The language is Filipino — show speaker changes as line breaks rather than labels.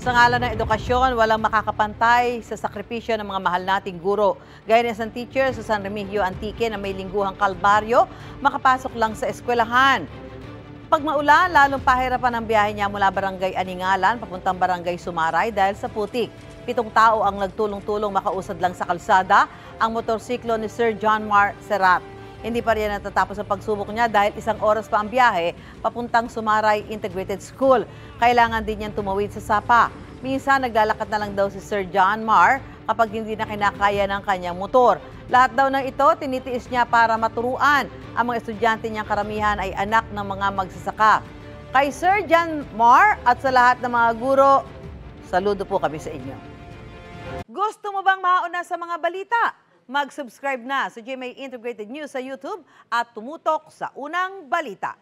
Sa ngalan ng edukasyon, walang makakapantay sa sakripisyo ng mga mahal nating guro. Gaya ng isang teacher sa San Remigio Antique na may lingguhang kalbaryo, makapasok lang sa eskwelahan. Pag maulan, lalong pahirapan ang biyahe niya mula Barangay Aningalan papuntang Barangay Sumaray dahil sa putik. 7 tao ang nagtulong-tulong makausad lang sa kalsada ang motorsiklo ni Sir John Mar Serrat. Hindi pa rin natatapos ang pagsubok niya dahil 1 oras pa ang biyahe papuntang Sumaray Integrated School. Kailangan din niyang tumawid sa sapa. Minsan naglalakad na lang daw si Sir John Mar kapag hindi na kinakaya ng kanyang motor. Lahat daw ng ito tinitiis niya para maturuan. Ang mga estudyante niyang karamihan ay anak ng mga magsasaka. Kay Sir John Mar at sa lahat ng mga guro, saludo po kami sa inyo. Gusto mo bang mauna sa mga balita? Mag-subscribe na sa GMA Integrated News sa YouTube at tumutok sa unang balita.